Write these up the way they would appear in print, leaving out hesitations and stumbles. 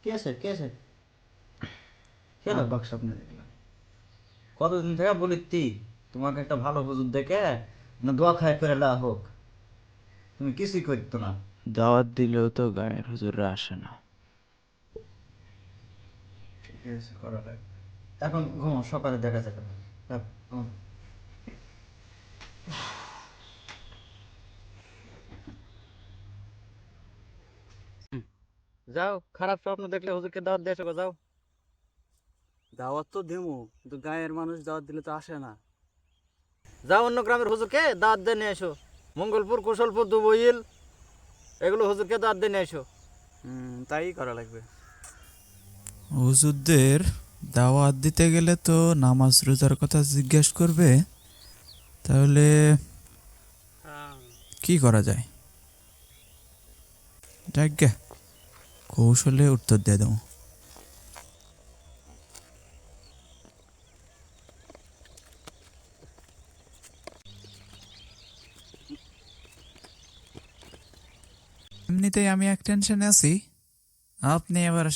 কে আছে কেন বাক স্বপ্নে দেখলাম। কতদিন থেকে বলিতি তোমাকে একটা ভালো হুজুর দেখে না দোয়া খায় করে লা হোক, তুমি কিছুই করতো না। দাওয়াত দিলেও তো গায়ের হুজুররা আসে না। ঠিক আছে, করা লাগবে। এখন ঘুমো, সকালে দেখা যাবে। রাখ, ঘুমো। যাও, খারাপ স্বপ্ন দেখলে হুজুরকে দাওয়াত দিয়ে এসো গো, যাও। দাওয়াত তো দেবো, কিন্তু গায়ের মানুষ দাওয়াত দিলে তো আসে না। যাও অন্য গ্রামের হুজুরকে দাওয়াত দিয়ে নিয়ে এসো। মঙ্গলপুর, কুশলপুর, দুবইল এগুলো হুজুরকে দাওয়াত দিয়ে নিয়ে এসো। তাই করা লাগবে। হুজুরদের দাওয়াত দিতে গেলে তো নামাজ রোজার কথা জিজ্ঞেস করবে, তাহলে কি করা যায়? যাজ্ঞা কৌশলে উত্তর দিয়ে দেবো। এমনিতেই আমি এক টেনশনে আছি, আপনি এবার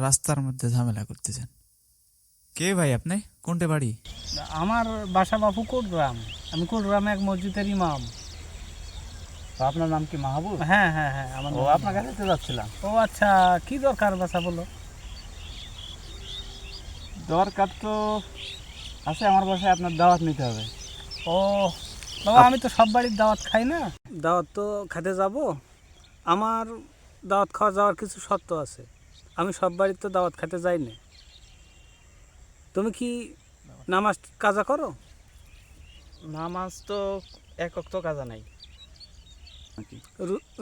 রাস্তার মধ্যে ঝামেলা করতেছেন। কে ভাই আপনি? কোনটে বাড়ি? আমার বাসা বাপু কোটগ্রাম। আমি কোটগ্রামে এক মসজিদের ইমাম। তো আপনার নাম কি মাহবুব? হ্যাঁ হ্যাঁ হ্যাঁ, আমার ও নাম আপনার কাছে তো যাচ্ছিলাম। ও আচ্ছা, কি দরকার বাসা বলো? দরকার তো আছে, আমার বাসায় আপনার দাওয়াত নিতে হবে। ও বাবা, আমি তো সব বাড়ির দাওয়াত খাই না। দাওয়াত তো খেতে যাব, আমার দাওয়াত খাওয়া যাওয়ার কিছু শর্ত আছে। আমি সব বাড়ির তো দাওয়াত খেতে যাই না। তুমি কি নামাজ কাজা করো? নামাজ তো একক তো কাজা নাই।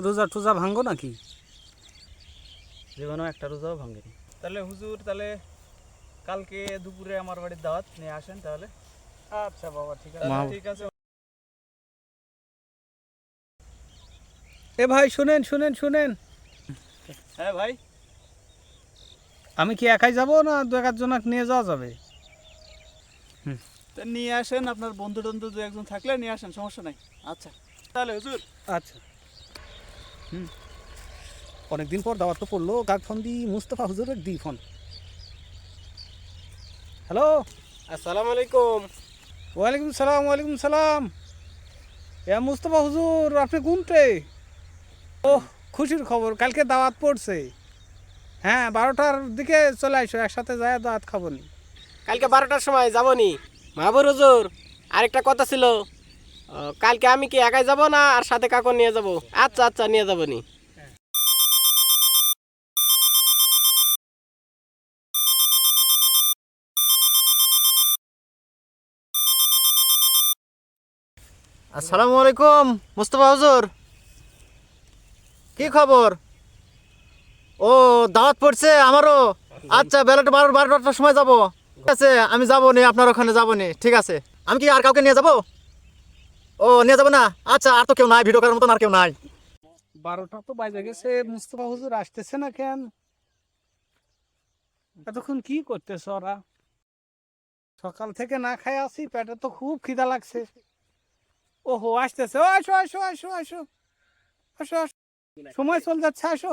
রোজা টোজা ভাঙ্গো নাকি? জীবনেও একটা রোজাও ভাঙেনি। তাহলে হুজুর, তাহলে কালকে দুপুরে আমার বাড়ির দাওয়াত নিয়ে আসেন তাহলে। আচ্ছা বাবা, ঠিক আছে। তাহলে ঠিক আছে। এ ভাই, শুনেন শুনেন শুনেন, হ্যাঁ ভাই। আমি কি একাই যাব না দু একজন নিয়ে যাওয়া যাবে? তা নিয়ে আসেন, আপনার বন্ধু টন্ধু দু একজন থাকলে নিয়ে আসেন, সমস্যা নাই। আচ্ছা তাহলে হুজুর। আচ্ছা। অনেকদিন পর দাওয়াত তো পড়লো, কাক ফোন দি? মুস্তফা হুজুরের দি ফোন। হ্যালো, আসসালামু আলাইকুম। ওয়ালাইকুম সালাম, ওয়ালাইকুম সালাম। এ মুস্তফা হুজুর, আপনি কোনটে? ও, খুশির খবর, কালকে দাওয়াত পড়ছে। হ্যাঁ, 12টার দিকে চলে আসো, একসাথে যায় দাওয়াত খাবো নি। কালকে 12টার সময় যাবনি মাহবুর হুজুর। আরেকটা কথা ছিল, কালকে আমি কি একাই যাব না আর সাথে কাকু নিয়ে যাব? আচ্ছা আচ্ছা, নিয়ে যাবনি। আসসালামু আলাইকুম মুস্তফা হুজুর, কি খবর? ও, দাওয়াত পড়ছে আমারও। আচ্ছা, বেলাটা 12টার সময় যাব। ঠিক আছে, আমি যাবো নি, আপনার ওখানে যাবো নি। ঠিক আছে, আমি কি আর কাউকে নিয়ে যাব? ও, নিয়ে যাবো না? আচ্ছা, আর তো কেউ নাই, ভিডিও করার মতন আর কেউ নাই। 12টা তো বাজে গেছে, মুস্তফা হুজুর আসতেছে না কেন? এতক্ষণ কি করতেছ ওরা? সকাল থেকে না খাই আসি, পেটে তো খুব খিদা লাগছে। ওহো, আসতেছে। ও, আসো আসো আসো আসো আসো আসো, সময় চলে যাচ্ছে, আসো।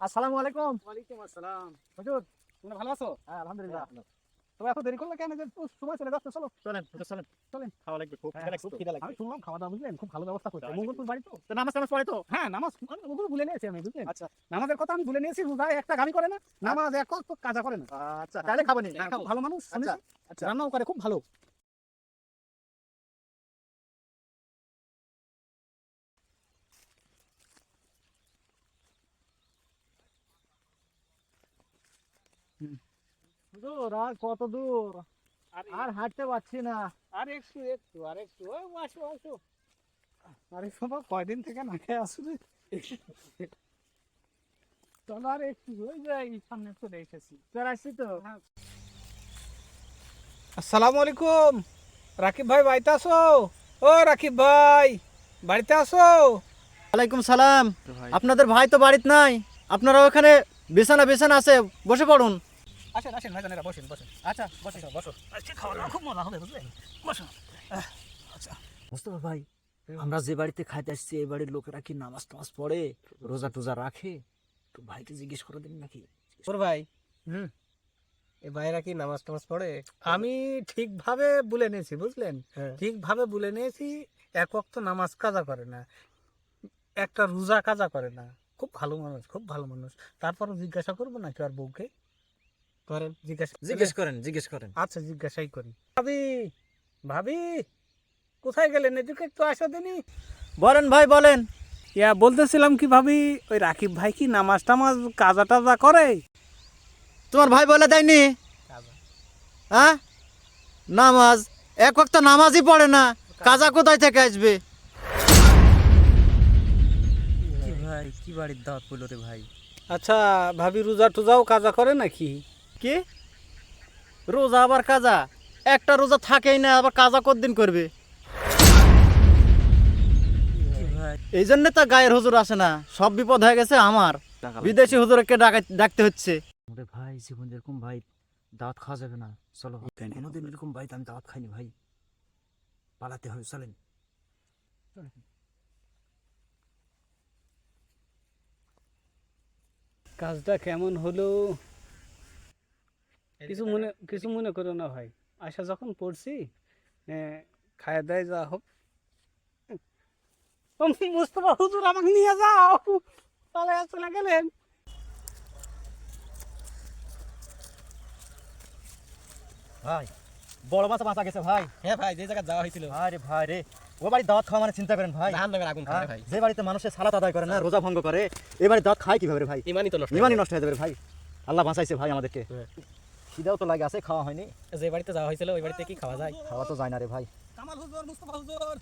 আসসালামু আলাইকুম। ওয়ালাইকুম আসসালাম। হুজুর, তুমি ভালো আছো? হ্যাঁ, আলহামদুলিল্লাহ। তো এত দেরি করলে কেন? যে সময় চলে যাচ্ছে, চলো চলেন হুজুর, চলেন। চলেন। খাওয়া লাগবে, খুব হ্যাঁ, খুব খিদা লাগবে। আমি শুনলাম খাওয়া দাওয়া বুঝলেন খুব ভালো ব্যবস্থা করছে মঙ্গলপুর বাড়ি তো। তো নামাজ টামাজ পড়ে তো? হ্যাঁ, নামাজ ওগুলো ভুলে নিয়েছি আমি, বুঝলেন। আচ্ছা নামাজের কথা আমি ভুলে নিয়েছি। রোজা একটা গামি করে না, নামাজ এক তো কাজা করে না। আচ্ছা, তাহলে খাবো নি। হ্যাঁ, খুব ভালো মানুষ, আচ্ছা শুনেছি। আচ্ছা। রান্নাও করে খুব ভালো। হুজুর, আর কত দূর? আর হাঁটতে পারছি না। আর একটু একটু আর একটু, আসো আসো। আরে বাবা, কয়দিন থেকে না খেয়ে আসো রে। চলো আর একটু, ওই যে এই সামনে চলে এসেছি। চলে আসছি তো। আসসালামু আলাইকুম। রাকিব ভাই, বাড়িতে আসো? ও রাকিব ভাই, বাড়িতে আসো? ওয়ালাইকুম সালাম। আপনাদের ভাই তো বাড়িতে নাই, আপনারা ওখানে বিছানা বিছানা আছে, বসে পড়ুন। আসেন আসেন ভাইজানেরা, বসেন বসেন। আচ্ছা বসেন, বসো। আজকে খাওয়া দাওয়া খুব মজা হবে, বুঝলেন। বসো। আচ্ছা। মুস্তফা ভাই, আমরা যে বাড়িতে খাইতে আসছি এই বাড়ির লোকেরা কি নামাজ টামাজ পড়ে, রোজা টোজা রাখে? তো ভাইকে জিজ্ঞেস করে দিন নাকি। ওর ভাই, হুম, এই ভাইরা কি নামাজ টামাজ পড়ে? আমি ঠিকভাবে বলে নিয়েছি, বুঝলেন? হ্যাঁ। ঠিকভাবে বলে নিয়েছি। এক ওয়াক্ত নামাজ কাজা করে না, একটা রোজা কাজা করে না। খুব ভালো মানুষ, খুব ভালো মানুষ। তারপরও জিজ্ঞাসা করবো নাকি আর বউকে? করেন। জিজ্ঞেস করেন। আচ্ছা, জিজ্ঞাসাই করি। ভাবি, ভাবি কোথায় গেলেন? এদিকে একটু আসা দিনি। বলেন ভাই বলেন। ইয়া বলতেছিলাম কি ভাবি, ওই রাকিব ভাই কি নামাজ টামাজ কাজা টাজা করে? তোমার ভাই বলে দেয়নি? হ্যাঁ, নামাজ এক ওয়াক্ত নামাজই পড়ে না, কাজা কোথায় থেকে আসবে? ভাই কি বাড়ির দাওয়াত পড়লো রে ভাই? আচ্ছা ভাবি, রোজা টোজাও কাজা করে নাকি? কি রোজা আবার কাজা? একটা রোজা থাকেই না, আবার কাজা কতদিন করবে? এই জন্য তো গায়ের হুজুর আসে না, সব বিপদ হয়ে গেছে আমার। বিদেশি হুজুরকে ডাকতে হচ্ছে। ভাই জীবন এরকম ভাই দাওয়াত খাওয়া যাবে না, চলো। কোনোদিন এরকম ভাই আমি দাওয়াত খাইনি ভাই, পালাতে হবে, চলেন। কাজটা কেমন হলো? কিছু মনে করো না ভাই, আশা যখন পড়ছি খায় দায় যা হোক। মুস্তফা হুজুর আমাকে নিয়ে যাও, চলে চলে গেলেন। ভাই বড় মাছ বাঁচা গেছে ভাই। হ্যাঁ ভাই, যে জায়গায় যাওয়া হয়েছিল। আরে ভাই রে, ও বাড়ি দাওয়াত খাওয়া মানে চিন্তা করেন ভাই। জাহান্নামের আগুন খাবে ভাই। যে বাড়িতে মানুষের সালাত আদায় করে না, রোজা ভঙ্গ করে, এ বাড়ি দাওয়াত খায় কিভাবে রে ভাই? ইমানই তো নষ্ট। ইমানই নষ্ট হয়ে যাবে রে ভাই। আল্লাহ বাঁচাইছে ভাই আমাদেরকে। হ্যাঁ। খিদাও তো লাগে আছে, খাওয়া হয়নি। যে বাড়িতে যাওয়া হয়েছিল ওই বাড়িতে কি খাওয়া যায়? খাওয়া তো যায় না রে ভাই। কামাল হুজুর, মুস্তফা হুজুর,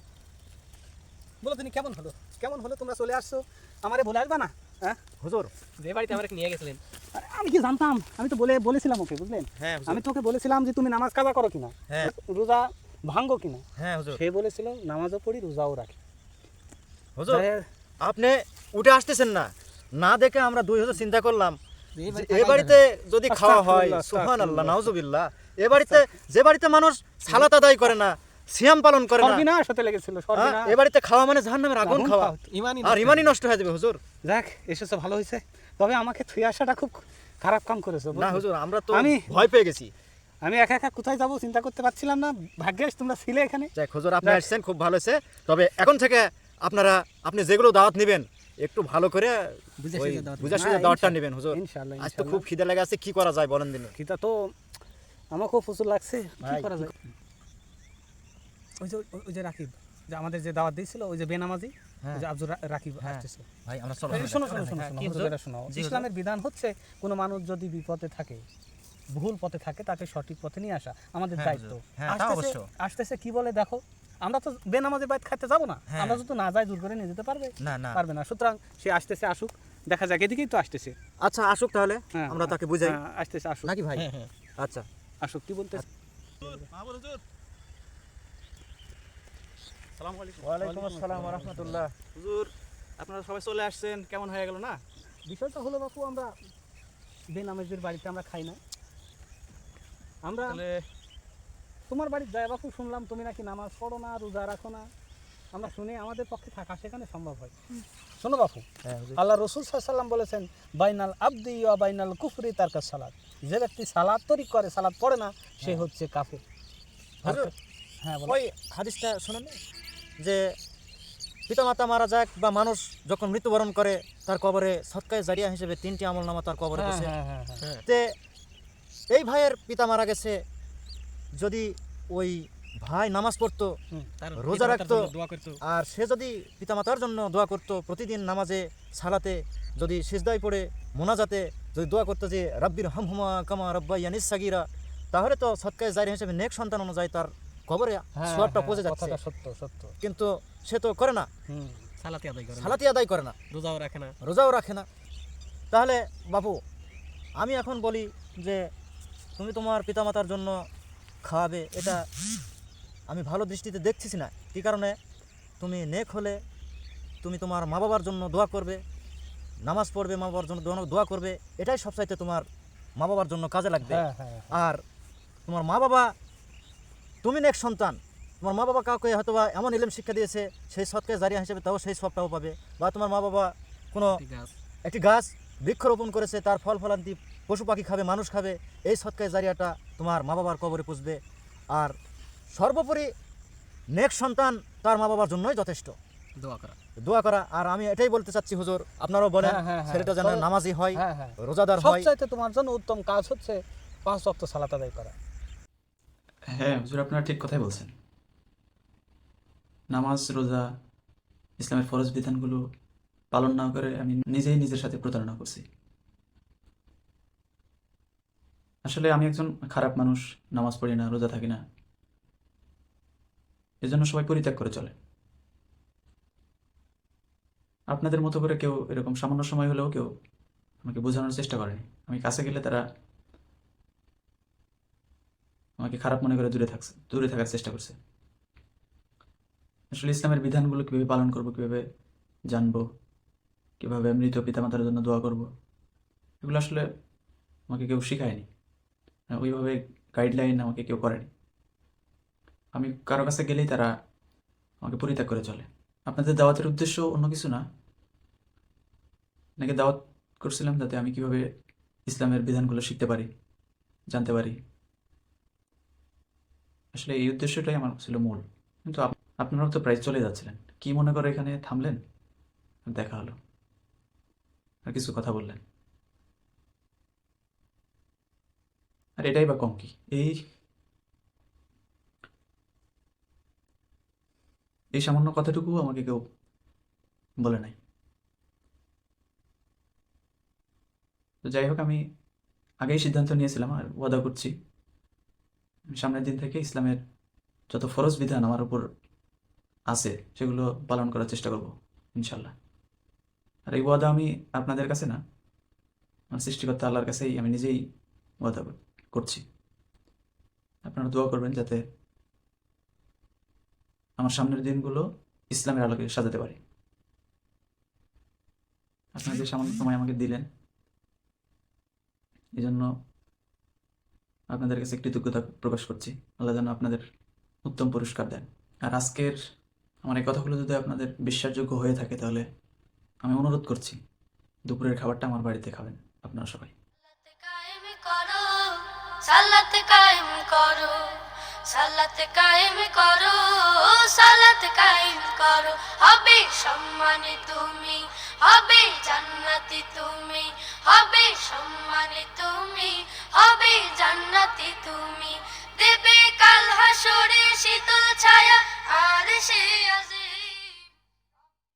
বলো তিনি কেমন হলো? কেমন হলো? তোমরা চলে আসছো, আমারে বলে আসবা না? হ্যাঁ হুজুর, যে বাড়িতে আমাকে নিয়ে গেছিলেন। আরে আমি কি জানতাম? আমি তো বলেছিলাম ওকে, বুঝলেন? হ্যাঁ আমি তোকে বলেছিলাম যে তুমি নামাজ কাজা করো কিনা, হ্যাঁ। রোজা ভাঙ্গো কিনা। হ্যাঁ হুজুর। সে বলেছিল নামাজও পড়ি, রোজাও রাখি। হুজুর আপনি উঠে আসতেছেন না, না দেখে আমরা দুই হুজুর চিন্তা করলাম যে এ বাড়িতে যদি খাওয়া হয়, সুবহানাল্লাহ নাউজুবিল্লাহ, এ বাড়িতে যে বাড়িতে মানুষ সালাত আদায় করে না, সিয়াম পালন করে না, সর্বনাশ হতে লেগেছিল, সর্বনাশ। এ বাড়িতে খাওয়া মানে জাহান্নামের আগুন খাওয়া, ইমানই আর ইমানই নষ্ট হয়ে যাবে হুজুর। যাক, এসেছো ভালো হয়েছে। তবে আমাকে থুয়ে আসাটা খুব খারাপ কাম করেছো, না বুঝলে? হুজুর, আমরা তো আমি- ভয় পেয়ে গেছি। আমি একা একা কোথায় যাবো চিন্তা করতে পারছিলাম না। ভাগ্যেশ তোমরা ছিলে এখানে। যাক হুজুর, আপনি আসছেন খুব ভালো হয়েছে। তবে এখন থেকে আপনি যেগুলো দাওয়াত নেবেন একটু ভালো করে বুঝে সুঝে দাওয়াতটা নেবেন হুজুর। ইনশাআল্লাহ, আজ তো খুব খিদে লেগে আছে, কি করা যায় বলেন দিন। খিদা তো আমাকেও প্রচুর লাগছে, কি ভাই, করা যায়? ওই যে রাকিব, যে আমাদের যে দাওয়াত দিয়েছিল, ওই যে বেনামাজি, ওই যে আব্দুর রাকিব আসতেছে। ভাই আমরা চলো। শোনো হুজুরেরা শোনো। ইসলামের বিধান হচ্ছে কোনো মানুষ যদি বিপদে থাকে, ভুল পথে থাকে, তাকে সঠিক পথে নিয়ে আসা আমাদের দায়িত্ব। আসতেছে কি বলে দেখো, আমরা তো বেনামাজি বাইত খাইতে যাবো না, আমরা যদি না যাই জোর করে নিয়ে যেতে পারবে পারবে না। সুতরাং সে আসতেছে, আসুক, দেখা যাক। এদিকেই তো আসতেছে। আচ্ছা আসুক তাহলে, হ্যাঁ, আমরা তাকে বুঝাই হ্যাঁ, আসতেছে, আসুক নাকি ভাই? আচ্ছা আসুক। কি বলতে? আসসালামু আলাইকুম। ওয়ালাইকুম আসসালাম ওয়া রাহমাতুল্লাহ। হুজুর আপনারা সবাই চলে আসছেন, কেমন হয়ে গেল না? বিষয়টা হলো বাপু, আমরা বেনামাজির বাড়িতে আমরা খাই না। আমরা তাহলে তোমার বাড়ির যায় বাপু, শুনলাম তুমি নাকি নামাজ পড়ো না, রোজা রাখো না। আমরা শুনে আমাদের পক্ষে থাকা সেখানে সম্ভব হয়। শোনো বাপু, আল্লাহ রসুল সাল্লাল্লাহু আলাইহি ওয়াসাল্লাম বলেছেন, বাইনাল আবদি ওয়া বাইনাল কুফরি তারকাস সালাত। যে ব্যক্তি সালাত তরিক করে, সালাত পড়ে না, সে হচ্ছে কাফের। হুজুর, হ্যাঁ বলো। ওই হাদিসটা শুনেন যে পিতামাতা মারা যাক বা মানুষ যখন মৃত্যুবরণ করে, তার কবরে সদকায়ে জারিয়া হিসেবে 3টি আমলনামা তার কবরে হ্যাঁ, বসে। হ্যাঁ, হ্যাঁ, হ্যাঁ। তে এই ভাইয়ের পিতা মারা গেছে, যদি ওই ভাই নামাজ পড়তো, রোজা রাখতো, দোয়া করতো। আর সে যদি পিতামাতার জন্য দোয়া করতো, প্রতিদিন নামাজে সালাতে যদি সিজদায় পড়ে মোনাজাতে যদি দোয়া করতো যে রাব্বির হামহুমা কামা রাব্বায়ানিস সাগীরা, তাহলে তো সদকায়ে জারিয়া হিসেবে নেক সন্তান অনুযায়ী তার কবরে হ্যাঁ, সোয়াবটা হ্যাঁ, পৌঁছে যাচ্ছে। কথাটা সত্য, সত্য। কিন্তু সে তো করে না, সালাতি আদায় করে না, সালাতি আদায় করে না, রোজাও রাখে না। রোজাও রাখে না। তাহলে বাবু, আমি এখন বলি যে তুমি তোমার পিতামাতার জন্য খাওয়াবে, এটা আমি ভালো দৃষ্টিতে দেখতেছি না। কী কারণে? তুমি নেক হলে তুমি তোমার মা বাবার জন্য দোয়া করবে, নামাজ পড়বে, মা বাবার জন্য দোয়া করবে, এটাই সবচাইতে তোমার মা বাবার জন্য কাজে লাগবে। হ্যাঁ, হ্যাঁ, আর তোমার মা বাবা, তুমি নেক সন্তান, তোমার মা বাবা কাউকে হয়তো বা এমন ইলম শিক্ষা দিয়েছে, সেই সৎকার জারিয়া হিসেবে তাও সেই সবটাও পাবে। বা তোমার মা বাবা কোনো একটি গাছ বৃক্ষরোপণ করেছে, তার ফল ফলান্তি পশু পাখি খাবে, মানুষ খাবে, এই সৎকার জারিয়াটা তোমার মা বাবার কবরে পুষবে। আর সর্বোপরি নেক সন্তান তার মা বাবার জন্যই যথেষ্ট, দোয়া করা। আর আমি এটাই বলতে চাচ্ছি হুজুর, আপনারাও বলেন ছেলেটা যেন নামাজি হয়, রোজাদার হয়। সবচাইতে তোমার জন্য উত্তম কাজ হচ্ছে 5 ওয়াক্ত সালাত আদায় করা। হ্যাঁ হুজুর, আপনারা ঠিক কথাই বলছেন। নামাজ, রোজা, ইসলামের ফরজ বিধানগুলো পালন না করে আমি নিজেই নিজের সাথে প্রতারণা করছি। আসলে আমি একজন খারাপ মানুষ, নামাজ পড়ি না, রোজা থাকি না, এজন্য সবাই পরিত্যাগ করে চলে। আপনাদের মতো করে কেউ এরকম সামান্য সময় হলেও কেউ আমাকে বোঝানোর চেষ্টা করেনি। আমি কাছে গেলে তারা আমাকে খারাপ মনে করে দূরে থাকার চেষ্টা করছে। আসলে ইসলামের বিধানগুলো কীভাবে পালন করব, কীভাবে জানবো, কীভাবে মৃত পিতামাতার জন্য দোয়া করব, এগুলো আসলে আমাকে কেউ শেখায়নি, ওইভাবে গাইডলাইন আমাকে কেউ করেনি। আমি কারো কাছে গেলেই তারা আমাকে পরিত্যাগ করে চলে। আপনাদের দাওয়াতের উদ্দেশ্য অন্য কিছু না, নাকি দাওয়াত করছিলাম যাতে আমি কিভাবে ইসলামের বিধানগুলো শিখতে পারি, জানতে পারি। আসলে এই উদ্দেশ্যটাই আমার ছিল মূল। কিন্তু আপনারাও তো প্রায় চলে যাচ্ছিলেন, কি মনে করে এখানে থামলেন, দেখা হলো আর কিছু কথা বললেন। আর এটাই বা কম কি, এই সামান্য কথাটুকু আমাকে কেউ বলে নাই। তো যাই হোক, আমি আগেই সিদ্ধান্ত নিয়েছিলাম আর ওয়াদা করছি আমি সামনের দিন থেকে ইসলামের যত ফরজ বিধান আমার উপর আছে সেগুলো পালন করার চেষ্টা করব ইনশাল্লাহ। আর এই ওয়াদা আমি আপনাদের কাছে না, আমার সৃষ্টিকর্তা আল্লাহর কাছেই আমি নিজেই ওয়াদা করছি। আপনারা দোয়া করবেন যাতে আমার সামনের দিনগুলো ইসলামের আলোকে সাজাতে পারি। আপনারা যে সামান্য সময় আমাকে দিলেন, এই জন্য আপনাদের কাছে কৃতজ্ঞতা প্রকাশ করছি। আল্লাহ যেন আপনাদের উত্তম পুরস্কার দেন। আর আজকের আমার এই কথাগুলো যদি আপনাদের বিশ্বাসযোগ্য হয়ে থাকে, তাহলে আমি অনুরোধ করছি দুপুরের খাবারটা আমার বাড়িতে খাবেন আপনারা সবাই। সালাত কায়েম করো, সালাত কায়েম করো, সালাত কায়েম করো, হবে সম্মানে তুমি, হবে জান্নাতি তুমি, হবে সম্মানে তুমি, হবে জান্নাতি তুমি, দেবে কাল হাসরে শীতল ছায়া আর সে